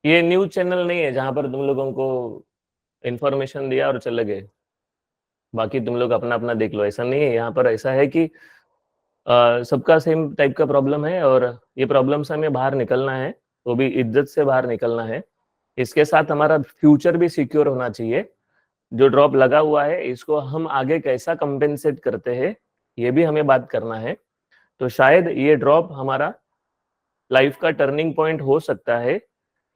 ये news channel नहीं है जहां पर तुम लोगों को इंफॉर्मेशन दिया और चले गए, बाकी तुम लोग अपना अपना देख लो। ऐसा नहीं है, यहाँ पर ऐसा है कि सबका सेम टाइप का प्रॉब्लम है और ये प्रॉब्लम से हमें बाहर निकलना है, वो भी इज्जत से बाहर निकलना है। इसके साथ हमारा फ्यूचर भी सिक्योर होना चाहिए। जो ड्रॉप लगा हुआ है इसको हम आगे कैसा कंपेंसेट करते हैं, ये भी हमें बात करना है। तो शायद ये ड्रॉप हमारा लाइफ का टर्निंग पॉइंट हो सकता है,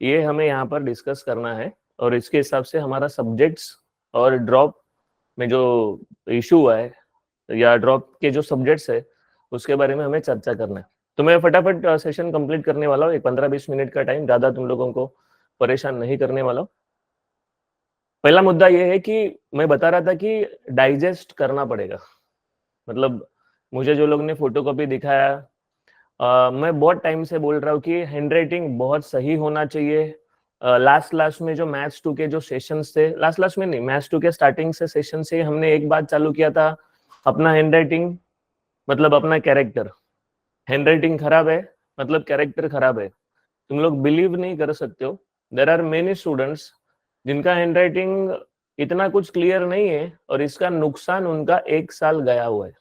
ये हमें यहाँ पर डिस्कस करना है। और इसके हिसाब से हमारा सब्जेक्ट्स और ड्रॉप में जो इशू हुआ है या ड्रॉप के जो सब्जेक्ट्स है उसके बारे में हमें चर्चा करना है। तो मैं फटाफट सेशन कंप्लीट करने वाला हूँ, एक 15-20 मिनट का टाइम, ज़्यादा तुम लोगों को परेशान नहीं करने वाला हूँ। पहला मुद्दा ये है कि मैं बता रहा था कि डाइजेस्ट करना पड़ेगा। मतलब मुझे जो लोग ने फोटोकॉपी दिखाया, मैं बहुत टाइम से बोल रहा हूँ कि हैंडराइटिंग बहुत सही होना चाहिए। लास्ट में जो मैथ्स 2 के जो सेशंस थे, लास्ट में नहीं, मैथ्स 2 के स्टार्टिंग से सेशन से हमने एक बात चालू किया था, अपना हैंडराइटिंग मतलब अपना कैरेक्टर। हैंडराइटिंग खराब है मतलब कैरेक्टर खराब है। तुम लोग बिलीव नहीं कर सकते हो, देर आर मेनी स्टूडेंट्स जिनका हैंडराइटिंग इतना कुछ क्लियर नहीं है और इसका नुकसान उनका 1 साल गया हुआ है।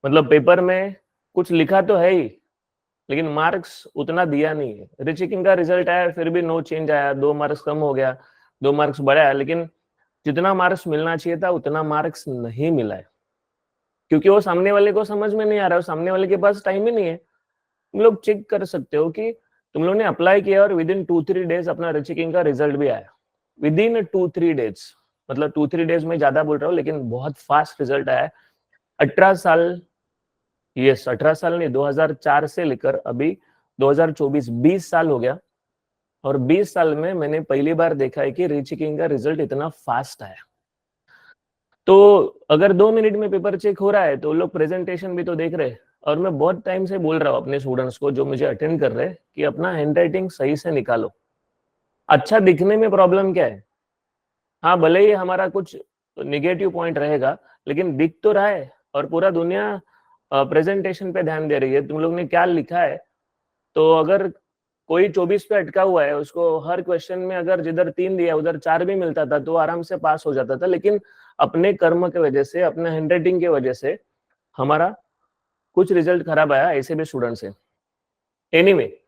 मतलब पेपर में कुछ लिखा तो है ही, लेकिन मार्क्स उतना दिया नहीं है। रीचेकिंग का रिजल्ट आया फिर भी नो चेंज आया, 2 मार्क्स कम हो गया, 2 मार्क्स बढ़ा, लेकिन जितना मार्क्स मिलना चाहिए था उतना मार्क्स नहीं मिला है, क्योंकि वो सामने वाले को समझ में नहीं आ रहा है, सामने वाले के पास टाइम ही नहीं है। तुम लोग चेक कर सकते हो कि तुम लोग ने अप्लाई किया और विद इन 2-3 डेज अपना रीचेकिंग का रिजल्ट भी आया। विद इन 2-3 डेज, मतलब 2-3 डेज में ज्यादा बोल रहा हूँ, लेकिन बहुत फास्ट रिजल्ट आया है। 18 साल, यस 18 साल नहीं, 2004 से लेकर अभी 2024 20 साल हो गया, और 20 साल में मैंने पहली बार देखा है कि रीचेकिंग का रिजल्ट इतना फास्ट आया। तो अगर 2 मिनट में पेपर चेक हो रहा है तो लोग प्रेजेंटेशन भी तो देख रहे हैं। और मैं बहुत टाइम से बोल रहा हूँ अपने स्टूडेंट्स को जो मुझे अटेंड कर रहे हैं कि अपना हैंडराइटिंग सही से निकालो। अच्छा दिखने में प्रॉब्लम क्या है? हाँ, भले ही हमारा कुछ निगेटिव पॉइंट रहेगा, लेकिन दिख तो रहा है और पूरा दुनिया प्रेजेंटेशन पे ध्यान दे रही है, तुम लोग ने क्या लिखा है। तो अगर कोई 24 पे अटका हुआ है, उसको हर क्वेश्चन में अगर जिधर 3 दिया उधर 4 भी मिलता था तो आराम से पास हो जाता था। लेकिन अपने कर्म की वजह से, अपने हैंडराइटिंग की वजह से हमारा कुछ रिजल्ट खराब आया, ऐसे भी स्टूडेंट्स हैं। एनीवे,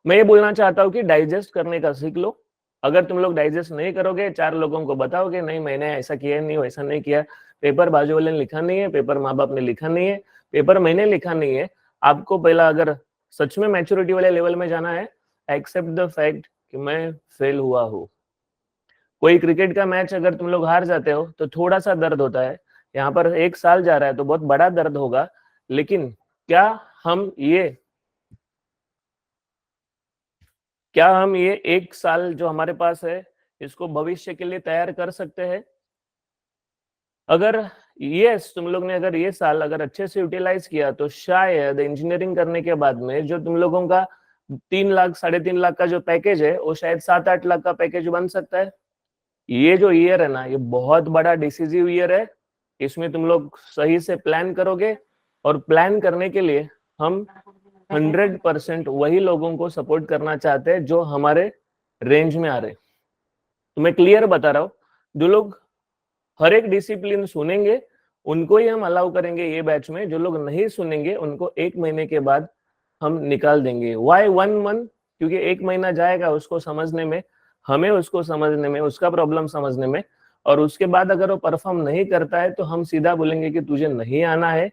मैं ये बोलना चाहता हूँ कि डाइजेस्ट करने का सीख लो। अगर तुम लोग डाइजेस्ट नहीं करोगे, 4 लोगों को बताओगे नहीं मैंने ऐसा किया नहीं, वैसा नहीं किया, पेपर बाजू वाले ने लिखा नहीं है, पेपर माँ बाप ने लिखा नहीं है, पेपर मैंने लिखा नहीं है। आपको पहला अगर सच में मैच्योरिटी वाले लेवल में जाना है, एक्सेप्ट द फैक्ट कि मैं फेल हुआ हूँ। कोई क्रिकेट का मैच अगर तुम लोग हार जाते हो तो थोड़ा सा दर्द होता है, यहाँ पर 1 साल जा रहा है तो बहुत बड़ा दर्द होगा। लेकिन क्या हम ये क्या हम ये 1 साल जो हमारे पास है इसको भविष्य के लिए तैयार कर सकते हैं? अगर यस, तुम लोग ने अगर ये साल अगर अच्छे से यूटिलाइज किया तो शायद इंजीनियरिंग करने के बाद में जो तुम लोगों का 3 लाख 3.5 लाख का जो पैकेज है वो शायद 7-8 लाख का पैकेज बन सकता है। ये जो ईयर है ना, ये बहुत बड़ा डिसीजिव ईयर है। इसमें तुम लोग सही से प्लान करोगे, और प्लान करने के लिए हम 100% वही लोगों को सपोर्ट करना चाहते हैं जो हमारे रेंज में आ रहे। तो मैं क्लियर बता रहा हूँ, जो लोग हर एक डिसिप्लिन सुनेंगे उनको ही हम अलाउ करेंगे ये बैच में, जो लोग नहीं सुनेंगे उनको 1 महीने के बाद हम निकाल देंगे। Why 1 month? क्योंकि 1 महीना जाएगा उसको समझने में, हमें उसको समझने में, उसका प्रॉब्लम समझने में, और उसके बाद अगर वो परफॉर्म नहीं करता है तो हम सीधा बोलेंगे कि तुझे नहीं आना है,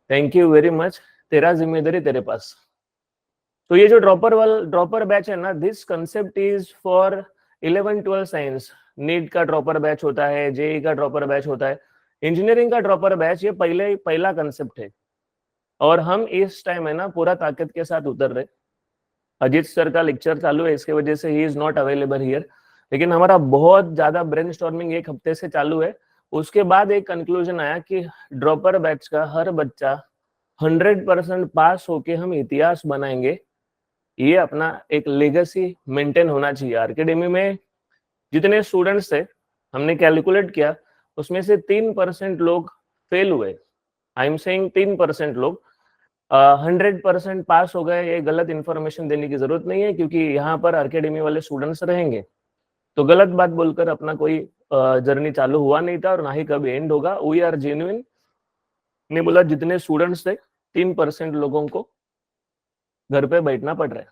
थैंक यू वेरी मच, तेरा जिम्मेदारी तेरे पास। तो ये जो ड्रॉपर बैच है ना, this concept is for 11-12 science. NEET का ड्रॉपर बैच होता है, जेई का ड्रॉपर बैच होता है, इंजीनियरिंग का ड्रॉपर बैच ये पहला कंसेप्ट है। और हम इस टाइम है ना पूरा ताकत के साथ उतर रहे। अजीत सर का लेक्चर चालू है, इसके वजह से he is not available here, लेकिन हमारा बहुत ज्यादा ब्रेनस्टॉर्मिंग 1 हफ्ते से चालू है। उसके बाद एक कंक्लूजन आया कि ड्रॉपर बैच का हर बच्चा 100% पास होके हम इतिहास बनाएंगे। ये अपना एक लेगेसी मेंटेन होना चाहिए। अकेडमी में जितने स्टूडेंट्स थे हमने कैलकुलेट किया, उसमें से 3% लोग फेल हुए। आई एम सेइंग 3% लोग, 100% पास हो गए, ये गलत इन्फॉर्मेशन देने की जरूरत नहीं है, क्योंकि यहाँ पर अकेडमी वाले स्टूडेंट्स रहेंगे, तो गलत बात बोलकर अपना कोई जर्नी चालू हुआ नहीं था और ना ही कभी एंड होगा। वी आर जेन्युइन ने बोला जितने स्टूडेंट्स थे 3% लोगों को घर पे बैठना पड़ रहा है।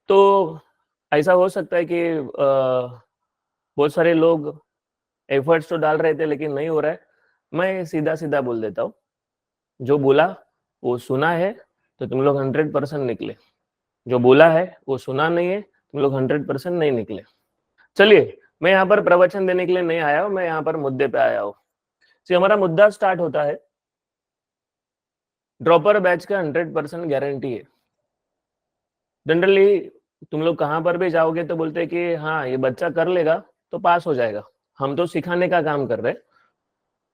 तो ऐसा हो सकता है कि बहुत सारे लोग एफर्ट्स तो डाल रहे थे लेकिन नहीं हो रहा है। मैं सीधा सीधा बोल देता हूँ, जो बोला वो सुना है तो तुम लोग 100% निकले, जो बोला है वो सुना नहीं है, तुम लोग 100% नहीं निकले। चलिए, मैं यहाँ पर प्रवचन देने के लिए नहीं आया हूँ, मैं यहाँ पर मुद्दे पे आया हूँ। हमारा मुद्दा स्टार्ट होता है, ड्रॉपर बैच का 100% गारंटी है। जनरली तुम लोग कहाँ पर भी जाओगे तो बोलते हैं कि हाँ ये बच्चा कर लेगा तो पास हो जाएगा, हम तो सिखाने का काम कर रहे हैं।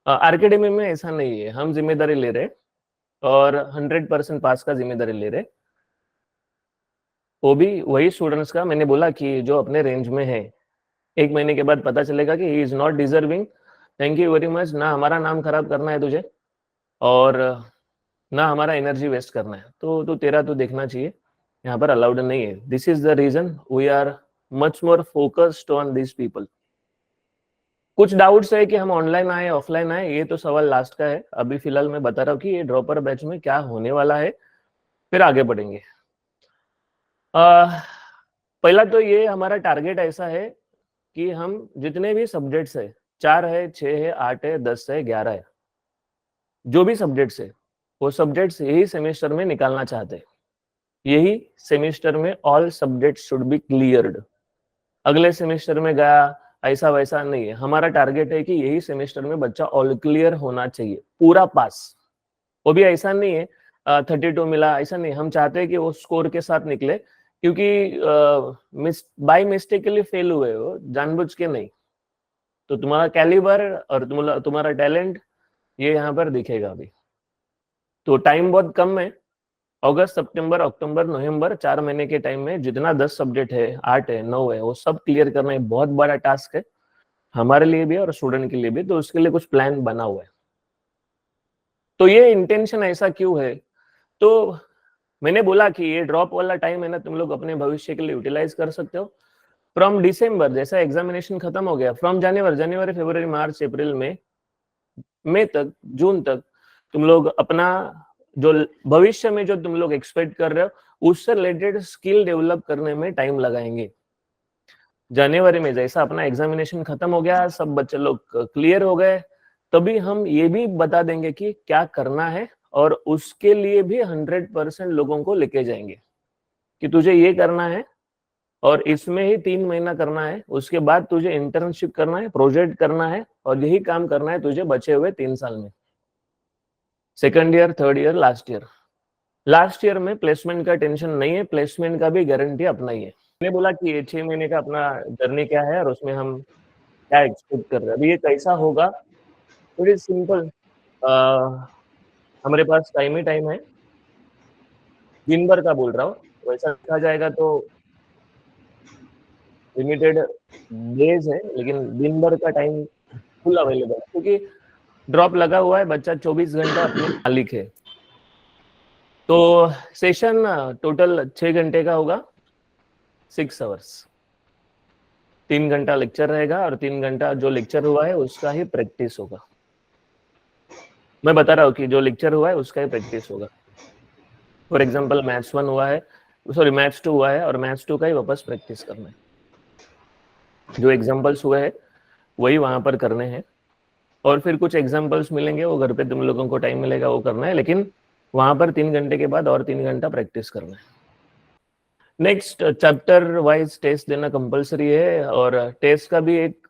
अकेडमी में ऐसा नहीं है, हम जिम्मेदारी ले रहे और 100% पास का जिम्मेदारी ले रहे, वो भी वही स्टूडेंट्स का। मैंने बोला कि जो अपने रेंज में है, 1 महीने के बाद पता चलेगा कि he is not deserving, thank you very much, ना हमारा नाम खराब करना है तुझे और ना हमारा एनर्जी वेस्ट करना है, तो तेरा तो देखना चाहिए, यहाँ पर अलाउड नहीं है। This is the reason we are much more focused on this people. कुछ डाउट्स है कि हम ऑनलाइन आए ऑफलाइन आए, ये तो सवाल लास्ट का है। अभी फिलहाल मैं बता रहा हूँ कि ये ड्रॉपर बैच में क्या होने वाला है, फिर आगे बढ़ेंगे। पहला तो ये हमारा टारगेट ऐसा है कि हम जितने भी सब्जेक्ट्स है, 4 है, 6 है, 8 है, 10 है, 11 है, जो भी सब्जेक्ट्स है वो सब्जेक्ट्स यही सेमेस्टर में निकालना चाहते हैं। यही सेमेस्टर में all subject should be cleared. अगले सेमेस्टर में गया ऐसा वैसा नहीं है, हमारा टारगेट है कि यही सेमेस्टर में बच्चा ऑल क्लियर होना चाहिए, पूरा पास। वो भी ऐसा नहीं है 32 मिला, ऐसा नहीं, हम चाहते हैं कि वो स्कोर के साथ निकले, क्योंकि बाय मिस्टेकली फेल हुए हो, जानबूझ के नहीं। तो तुम्हारा कैलिबर और तुम्हारा टैलेंट ये यहाँ पर दिखेगा अभी। तो टाइम बहुत कम है, अगस्त, सितंबर, अक्टूबर, नवंबर, 4 महीने के टाइम में जितना 10 सब्जेक्ट है, 8 है, 9 है, वो सब क्लियर करना एक बहुत बड़ा टास्क है हमारे लिए भी और स्टूडेंट के लिए भी। तो उसके लिए कुछ प्लान बना हुआ है। तो ये इंटेंशन ऐसा क्यों है, तो मैंने बोला कि ये ड्रॉप वाला टाइम है ना, तुम लोग अपने भविष्य के लिए यूटिलाइज कर सकते हो। फ्रॉम डिसम्बर, जैसा एग्जामिनेशन खत्म हो गया, फ्रॉम जनवरी, फरवरी, मार्च, अप्रैल, मई तक, जून तक तुम लोग अपना जो भविष्य में जो तुम लोग एक्सपेक्ट कर रहे हो उससे रिलेटेड स्किल डेवलप करने में टाइम लगाएंगे। जनवरी में जैसा अपना एग्जामिनेशन खत्म हो गया, सब बच्चे लोग क्लियर हो गए, तभी हम ये भी बता देंगे कि क्या करना है, और उसके लिए भी 100% लोगों को लेके जाएंगे कि तुझे ये करना है और इसमें ही 3 महीना करना है, उसके बाद तुझे इंटर्नशिप करना है, प्रोजेक्ट करना है, और यही काम करना है तुझे बचे हुए 3 साल में, second year, third year, last year में प्लेसमेंट का टेंशन नहीं है, प्लेसमेंट का भी गारंटी अपना ही है। मैंने बोला कि ये 6 महीने का अपना जर्नी क्या है और उसमें हम क्या एक्सपेक्ट कर रहे हैं। अभी ये कैसा होगा, वेरी सिंपल, हमारे पास टाइम ही टाइम है, दिन भर का बोल रहा हूँ, वैसा देखा जाएगा तो लिमिटेड डेज है, लेकिन दिन भर का टाइम फुल अवेलेबल है, क्योंकि ड्रॉप लगा हुआ है, बच्चा 24 घंटा अपने मालिक है। तो सेशन टोटल 6 घंटे का होगा, 6 आवर्स, 3 घंटा लेक्चर रहेगा और 3 घंटा जो लेक्चर हुआ है उसका ही प्रैक्टिस होगा। मैं बता रहा हूँ कि जो लेक्चर हुआ है उसका ही प्रैक्टिस होगा। फॉर एग्जाम्पल मैथ्स 1 हुआ है, सॉरी मैथ्स 2 हुआ है, और मैथ्स 2 का ही वापस प्रैक्टिस करना है। जो एग्जाम्पल्स हुए हैं वही वहां पर करने हैं, और फिर कुछ एग्जाम्पल्स मिलेंगे, वो घर पे तुम लोगों को टाइम मिलेगा वो करना है, लेकिन वहां पर 3 घंटे के बाद और 3 घंटा प्रैक्टिस करना है। नेक्स्ट, चैप्टर वाइज टेस्ट देना कंपलसरी है, और टेस्ट का भी एक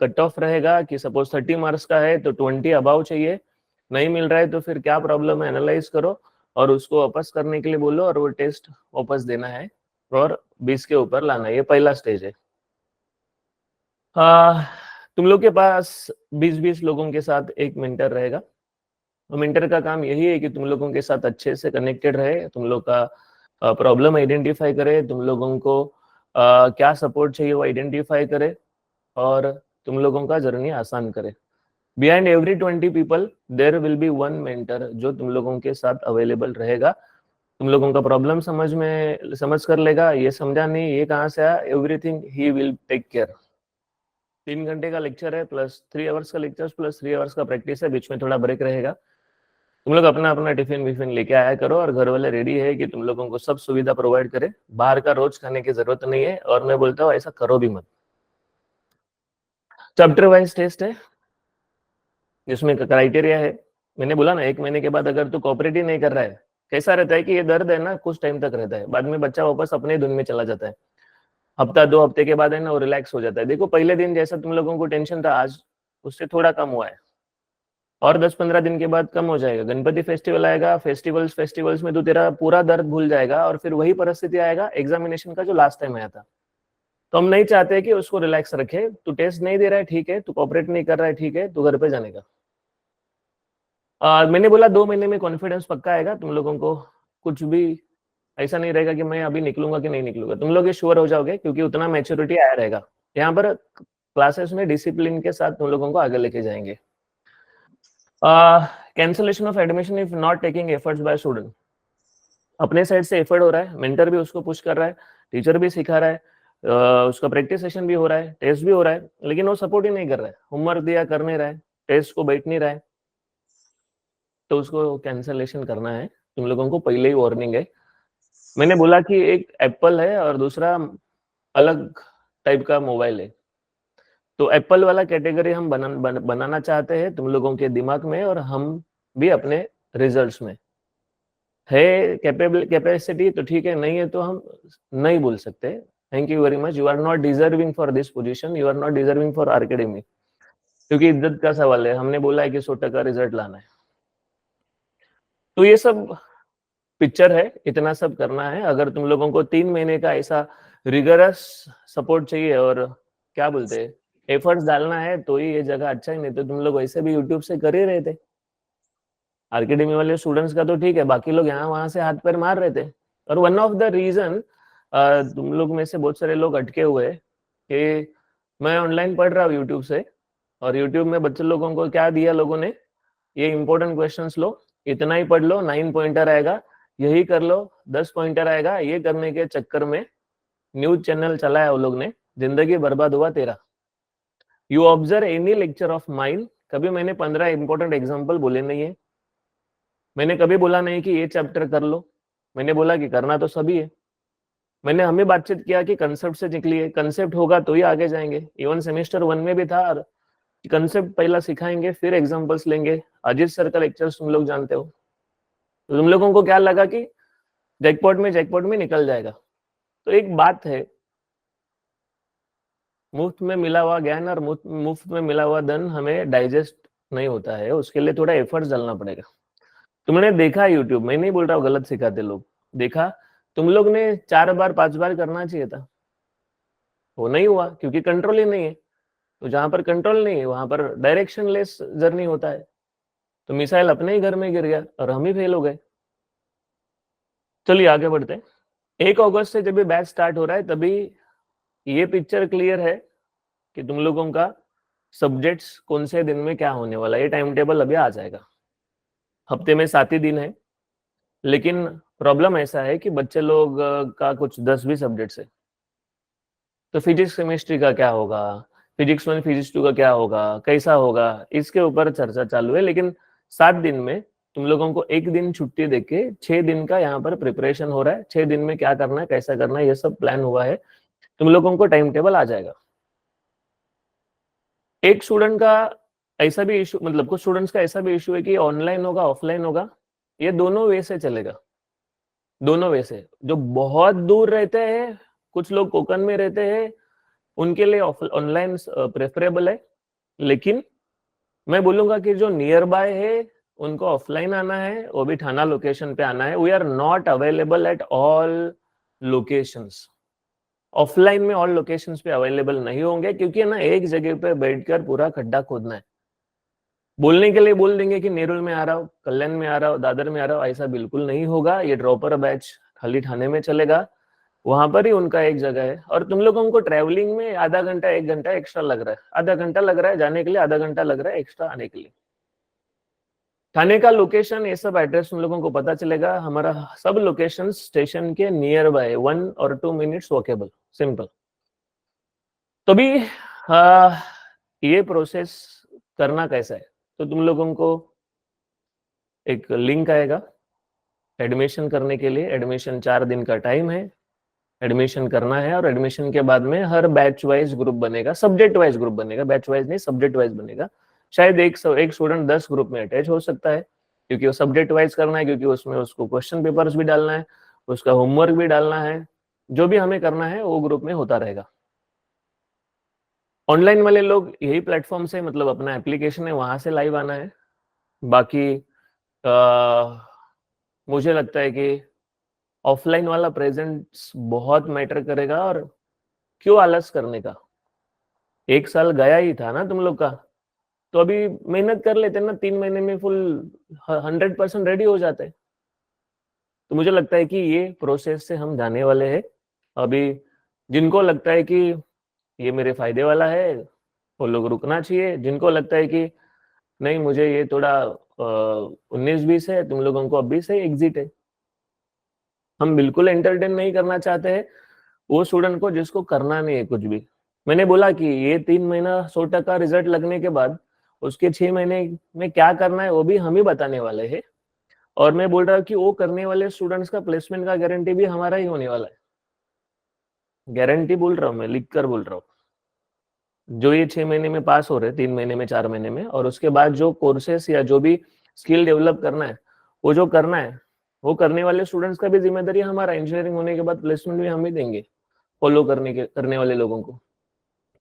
कट ऑफ रहेगा कि सपोज 30 मार्क्स का है तो 20 अबाव चाहिए, नहीं मिल रहा है तो फिर क्या प्रॉब्लम है एनालाइज करो और उसको वापस करने के लिए बोलो, और वो टेस्ट वापस देना है और 20 के ऊपर लाना है। ये पहला स्टेज है। तुम लोग के पास 20-20 लोगों के साथ एक मेंटर रहेगा। मेंटर का काम यही है कि तुम लोगों के साथ अच्छे से कनेक्टेड रहे, तुम लोग का प्रॉब्लम आइडेंटिफाई करे, तुम लोगों को क्या सपोर्ट चाहिए वो आइडेंटिफाई करे, और तुम लोगों का जर्नी आसान करे। Behind every 20 people there will be one mentor, जो तुम लोगों के साथ अवेलेबल रहेगा, तुम लोगों का प्रॉब्लम समझ कर लेगा, ये समझा नहीं, ये कहाँ से आया, everything he will take care. 3 घंटे का लेक्चर है प्लस 3 आवर्स का लेक्चर प्लस 3 आवर्स का प्रैक्टिस है, बीच में थोड़ा ब्रेक रहेगा। तुम लोग अपना अपना टिफिन विफिन लेके आया करो, और घर वाले रेडी है कि तुम लोगों को सब सुविधा प्रोवाइड करे, बाहर का रोज खाने की जरूरत नहीं है, और मैं बोलता हूँ ऐसा करो भी मत। चैप्टर वाइज टेस्ट है, जिसमें क्राइटेरिया है, मैंने बोला ना 1 महीने के बाद अगर तू कॉपरेट ही नहीं कर रहा है, कैसा रहता है कि ये दर्द है ना कुछ टाइम तक रहता है, बाद में बच्चा वापस अपने धुन में चला जाता है, हफ्ता 2 हफ्ते के बाद है ना वो रिलैक्स हो जाता है। देखो पहले दिन जैसा तुम लोगों को टेंशन था आज उससे थोड़ा कम हुआ है, और 10-15 दिन के बाद कम हो जाएगा। गणपति फेस्टिवल आएगा, फेस्टिवल्स में तो तेरा पूरा दर्द भूल जाएगा, और फिर वही परिस्थिति आएगा एग्जामिनेशन का जो लास्ट टाइम आया था। तो हम नहीं चाहते कि उसको रिलैक्स रखे, तू टेस्ट नहीं दे रहा है ठीक है, तू कॉपरेट नहीं कर रहा है ठीक है, तू घर पे जाने का। मैंने बोला 2 महीने में कॉन्फिडेंस पक्का आएगा, तुम लोगों को कुछ भी ऐसा नहीं रहेगा कि मैं अभी निकलूंगा कि नहीं निकलूंगा, तुम लोग ये श्योर हो जाओगे, क्योंकि उतना मैच्योरिटी आया रहेगा। यहाँ पर क्लासेस में डिसिप्लिन के साथ तुम लोगों को आगे लेके जाएंगे। Cancellation of admission if not taking efforts bye student, अपने साइड से एफर्ट हो रहा है, मेंटर भी उसको पुश कर रहा है, टीचर भी सिखा रहा है, उसका प्रैक्टिस सेशन भी हो रहा है, टेस्ट भी हो रहा है, लेकिन वो सपोर्ट ही नहीं कर रहा है, होमवर्क दिया कर नहीं रहा है, टेस्ट को बैठ नहीं रहा है, तो उसको कैंसिलेशन करना है। तुम लोगों को पहले ही वार्निंग है। मैंने बोला कि एक एप्पल है और दूसरा अलग टाइप का मोबाइल है, तो एप्पल वाला कैटेगरी हम बनाना चाहते हैं तुम लोगों के दिमाग में, और हम भी अपने रिजल्ट्स में है कैपेसिटी तो ठीक है, नहीं है तो हम नहीं बोल सकते thank you very much, you are not deserving for this position, you are not deserving for academy, क्योंकि इज्जत का सवाल है, हमने बोला है कि 100% रिजल्ट लाना है। तो ये सब पिक्चर है, इतना सब करना है। अगर तुम लोगों को 3 महीने का ऐसा रिगरस सपोर्ट चाहिए और क्या बोलते हैं एफर्ट्स डालना है, तो ही ये जगह अच्छा ही, नहीं तो तुम लोग वैसे भी यूट्यूब से कर ही रहे थे। अकेडमी वाले स्टूडेंट्स का तो ठीक है, बाकी लोग यहाँ वहां से हाथ पैर मार रहे थे। और वन ऑफ द रीजन तुम लोग में से बहुत सारे लोग अटके हुए कि मैं ऑनलाइन पढ़ रहा हूँ यूट्यूब से, और यूट्यूब में बच्चे लोगों को क्या दिया लोगों ने, ये इंपॉर्टेंट क्वेश्चंस लो, इतना ही पढ़ लो, 9 पॉइंटर आएगा, यही कर लो 10 पॉइंटर आएगा, ये करने के चक्कर में न्यूज चैनल चलाया वो लोग ने, जिंदगी बर्बाद हुआ तेरा। You observe any lecture of mind, कभी मैंने 15 इंपॉर्टेंट एग्जाम्पल बोले नहीं है, मैंने कभी बोला नहीं कि ये चैप्टर कर लो, मैंने बोला कि करना तो सभी है। मैंने हमें बातचीत किया कि कंसेप्ट से निकलिए, कंसेप्ट होगा तो ही आगे जाएंगे। इवन सेमेस्टर 1 में भी था, कंसेप्ट पहला सिखाएंगे फिर एग्जांपल्स लेंगे। अजीत सर का लेक्चर्स तुम लोग जानते हो, तो तुम लोगों को क्या लगा कि जैकपॉट में निकल जाएगा। तो एक बात है, मुफ्त में मिला हुआ ज्ञान और मुफ्त में मिला हुआ धन हमें डाइजेस्ट नहीं होता है, उसके लिए थोड़ा एफर्ट्स डालना पड़ेगा। तुमने देखा यूट्यूब, मैं नहीं बोल रहा हूँ गलत सिखाते लोग, देखा तुम लोग ने 4 बार 5 बार करना चाहिए था, वो नहीं हुआ क्योंकि कंट्रोल ही नहीं है। तो जहां पर कंट्रोल नहीं है वहां पर डायरेक्शन लेस जर्नी होता है, तो मिसाइल अपने ही घर में गिर गया और हम ही फेल हो गए। चलिए आगे बढ़ते हैं। 1 अगस्त से जब ये बैच स्टार्ट हो रहा है, तभी ये पिक्चर क्लियर है कि तुम लोगों का सब्जेक्ट्स कौन से दिन में क्या होने वाला है। ये टाइम टेबल अभी आ जाएगा, हफ्ते में 7 ही दिन है, लेकिन प्रॉब्लम ऐसा है कि बच्चे लोग का कुछ 10 भी सब्जेक्ट्स है, तो फिजिक्स केमिस्ट्री का क्या होगा, फिजिक्स 1 फिजिक्स 2 का क्या होगा, कैसा होगा, इसके ऊपर चर्चा चालू है। लेकिन 7 दिन में तुम लोगों को एक दिन छुट्टी देके 6 दिन का यहाँ पर प्रिपरेशन हो रहा है। 6 दिन में क्या करना है, कैसा करना है, ये सब प्लान हुआ है, तुम लोगों को टाइम टेबल आ जाएगा। एक स्टूडेंट का ऐसा भी इशू, मतलब कुछ स्टूडेंट्स का ऐसा भी इशू है कि ऑनलाइन होगा ऑफलाइन होगा, ये दोनों वे से चलेगा। दोनों वे से, जो बहुत दूर रहते हैं, कुछ लोग कोकन में रहते हैं, उनके लिए ऑनलाइन प्रेफरेबल है। लेकिन मैं बोलूंगा कि जो नियर बाय है उनको ऑफलाइन आना है, वो भी थाना लोकेशन पे आना है। We are not available at all locations. Offline में ऑल लोकेशंस पे अवेलेबल नहीं होंगे, क्योंकि ना एक जगह पे बैठकर पूरा खड्डा खोदना है। बोलने के लिए बोल देंगे कि नेरुल में आ रहा हूँ, कल्याण में आ रहा हूँ, दादर में आ रहा हूँ, ऐसा बिल्कुल नहीं होगा। ये ड्रॉपर बैच खाली थाने में चलेगा, वहां पर ही उनका एक जगह है, और तुम लोगों को ट्रैवलिंग में आधा घंटा 1 घंटा एक्स्ट्रा लग रहा है, आधा घंटा लग रहा है जाने के लिए, आधा घंटा लग रहा है एक्स्ट्रा आने के लिए। थाने का लोकेशन, ये सब एड्रेस तुम लोगों को पता चलेगा। हमारा सब लोकेशन स्टेशन के नियर बाय 1 और 2 मिनट्स वॉकेबल, सिंपल। तो भी ये प्रोसेस करना कैसा है, तो तुम लोगों को एक लिंक आएगा एडमिशन करने के लिए। एडमिशन 4 दिन का टाइम है, एडमिशन करना है, और एडमिशन के बाद में हर बैच वाइज ग्रुप बनेगा, सब्जेक्ट वाइज ग्रुप बनेगा, बैच वाइज नहीं सब्जेक्ट वाइज बनेगा। शायद एक स्टूडेंट 10 ग्रुप में अटैच हो सकता है, क्योंकि वो सब्जेक्ट वाइज करना है, क्योंकि उसमें उसको क्वेश्चन पेपर्स भी डालना है, उसका होमवर्क भी डालना है, जो भी हमें करना है वो ग्रुप में होता रहेगा। ऑनलाइन वाले लोग यही प्लेटफॉर्म से, मतलब अपना एप्लीकेशन है वहां से लाइव आना है। बाकी मुझे लगता है कि ऑफलाइन वाला प्रेजेंस बहुत मैटर करेगा। और क्यों आलस करने का, 1 साल गया ही था ना तुम लोग का, तो अभी मेहनत कर लेते ना, 3 महीने में फुल 100% रेडी हो जाते हैं। तो मुझे लगता है कि ये प्रोसेस से हम जाने वाले हैं। अभी जिनको लगता है कि ये मेरे फायदे वाला है, वो लोग रुकना चाहिए। जिनको लगता है कि नहीं मुझे ये थोड़ा 19-20 है, तुम लोगों को अभी से एग्जिट है। हम बिल्कुल एंटरटेन नहीं करना चाहते हैं वो स्टूडेंट को जिसको करना नहीं है कुछ भी। मैंने बोला कि ये 3 महीना 100% रिजल्ट लगने के बाद उसके 6 महीने में क्या करना है वो भी हम ही बताने वाले हैं। और मैं बोल रहा हूँ कि वो करने वाले स्टूडेंट्स का प्लेसमेंट का गारंटी भी हमारा ही होने वाला है। गारंटी बोल रहा हूँ, मैं लिख कर बोल रहा हूँ। जो ये 6 महीने में पास हो रहे, 3 महीने में, 4 महीने में, और उसके बाद जो कोर्सेस या जो भी स्किल डेवलप करना है, वो जो करना है, वो करने वाले स्टूडेंट्स का भी जिम्मेदारी हमारा। इंजीनियरिंग होने के बाद प्लेसमेंट भी हम ही देंगे फॉलो करने वाले लोगों को।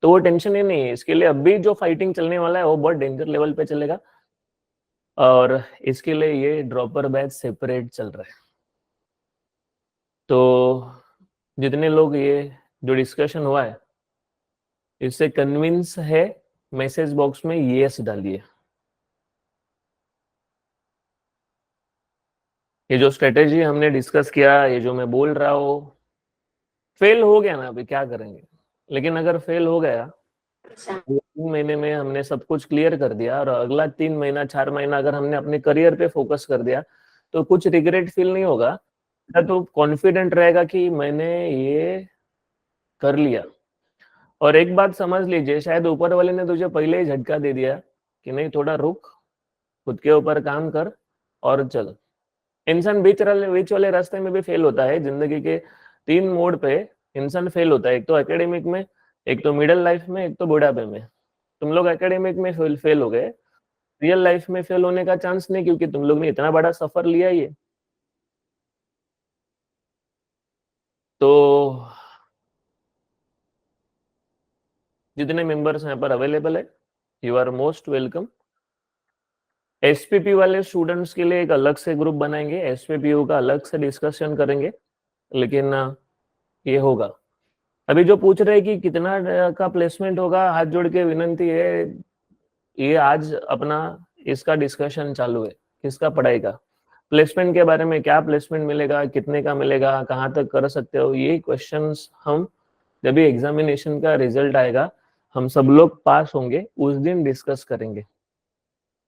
तो वो टेंशन ही नहीं है। इसके लिए अभी जो फाइटिंग चलने वाला है वो बहुत डेंजर लेवल पे चलेगा, और इसके लिए ये ड्रॉपर बैच सेपरेट चल रहा है। तो जितने लोग ये जो डिस्कशन हुआ है इससे कन्विंस है, मैसेज बॉक्स में यस डालिए। ये जो स्ट्रेटेजी हमने डिस्कस किया, ये जो मैं बोल रहा हूँ, फेल हो गया ना, अभी क्या करेंगे। लेकिन अगर फेल हो गया, 3 महीने में हमने सब कुछ क्लियर कर दिया, और अगला 3 महीना 4 महीना अगर हमने अपने करियर पे फोकस कर दिया, तो कुछ रिग्रेट फील नहीं होगा। तो कॉन्फिडेंट रहेगा कि मैंने ये कर लिया। और एक बात समझ लीजिए, शायद ऊपर वाले ने तुझे पहले ही झटका दे दिया कि नहीं थोड़ा रुक, खुद के ऊपर काम कर और चल। इंसान बीच वाले रास्ते में भी फेल होता है। जिंदगी के 3 मोड़ पे इंसान फेल होता है, एक तो एकेडमिक में, एक तो मिडिल लाइफ में, एक तो बुढ़ापे में। तुम लोग एकेडमिक में फेल हो गए, रियल लाइफ में फेल होने का चांस नहीं, क्योंकि तुम लोग ने इतना बड़ा सफर लिया ही है। तो जितने मेंबर्स यहाँ पर अवेलेबल है, you are most welcome. SPP वाले स्टूडेंट्स के लिए एक अलग से ग्रुप बनाएंगे, एसपीपीयू का अलग से डिस्कशन करेंगे, लेकिन ये होगा। अभी जो पूछ रहे कि कितना का प्लेसमेंट होगा, हाथ जोड़ के विनंती है, ये आज अपना इसका डिस्कशन चालू है। किसका पढ़ाई का प्लेसमेंट के बारे में, क्या प्लेसमेंट मिलेगा, कितने का मिलेगा, कहाँ तक कर सकते हो, ये क्वेश्चंस हम जब भी एग्जामिनेशन का रिजल्ट आएगा, हम सब लोग पास होंगे उस दिन डिस्कस करेंगे।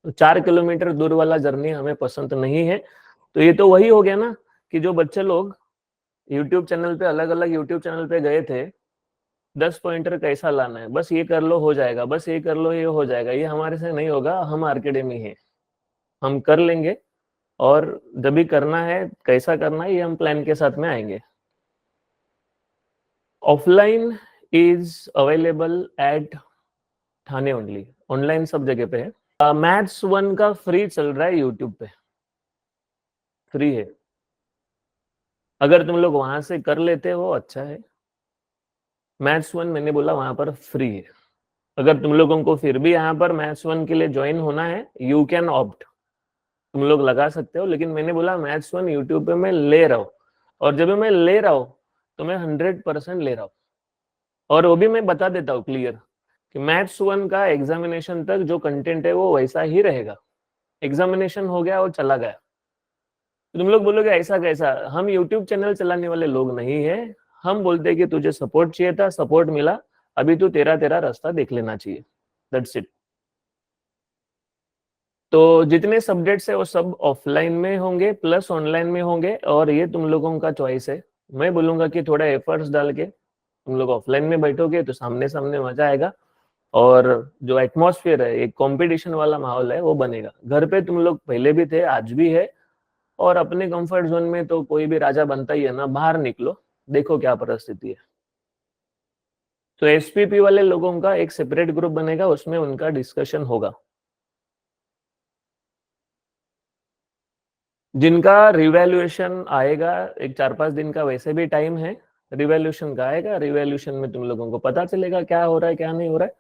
तो 4 किलोमीटर दूर वाला जर्नी हमें पसंद नहीं है। तो ये तो वही हो गया ना कि जो बच्चे लोग यूट्यूब चैनल पे, अलग अलग यूट्यूब चैनल पे गए थे, 10 पॉइंटर कैसा लाना है, बस ये कर लो हो जाएगा, बस ये कर लो ये हो जाएगा, ये हमारे से नहीं होगा। हम आर्केडमी है, हम कर लेंगे। और जब भी करना है, कैसा करना है, ये हम प्लान के साथ में आएंगे। Offline is available at Thane only, online सब जगह पे है। मैथ्स 1 का फ्री चल रहा है यूट्यूब पे, फ्री है। अगर तुम लोग वहां से कर लेते हो अच्छा है। मैथ्स 1 मैंने बोला वहां पर फ्री है। अगर तुम लोगों को फिर भी यहाँ पर मैथ्स 1 के लिए ज्वाइन होना है, यू कैन ऑप्ट, तुम लोग लगा सकते हो। लेकिन मैंने बोला मैथ्स 1 यूट्यूब पे मैं ले रहा हूँ, और जब मैं ले रहा हूँ तो मैं 100% ले रहा हूँ। और वो भी मैं बता देता हूँ क्लियर कि मैथ्स 1 का एग्जामिनेशन तक जो कंटेंट है वो वैसा ही रहेगा। एग्जामिनेशन हो गया, वो चला गया। तो तुम लोग बोलोगे ऐसा कैसा, हम यूट्यूब चैनल चलाने वाले लोग नहीं है, हम बोलते हैं कि तुझे सपोर्ट चाहिए था, सपोर्ट मिला, अभी तू तेरा रास्ता देख लेना चाहिए, दैट्स इट। तो जितने सब्जेक्ट्स है वो सब ऑफलाइन में होंगे प्लस ऑनलाइन में होंगे, और ये तुम लोगों का चॉइस है। मैं बोलूंगा कि थोड़ा एफर्ट्स डाल के तुम लोग ऑफलाइन में बैठोगे तो सामने सामने मजा आएगा, और जो एटमॉस्फेयर है, एक कंपटीशन वाला माहौल है, वो बनेगा। घर पे तुम लोग पहले भी थे, आज भी है, और अपने कंफर्ट जोन में तो कोई भी राजा बनता ही है ना। बाहर निकलो, देखो क्या परिस्थिति है। तो एसपीपी वाले लोगों का एक सेपरेट ग्रुप बनेगा, उसमें उनका डिस्कशन होगा। जिनका रिवैल्यूएशन आएगा, एक 4-5 दिन का वैसे भी टाइम है, रिवैल्यूएशन का आएगा। रिवैल्यूएशन में तुम लोगों को पता चलेगा क्या हो रहा है क्या नहीं हो रहा है।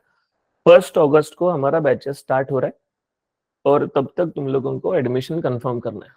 1 अगस्त को हमारा बैचेस स्टार्ट हो रहा है, और तब तक तुम लोगों को एडमिशन कंफर्म करना है।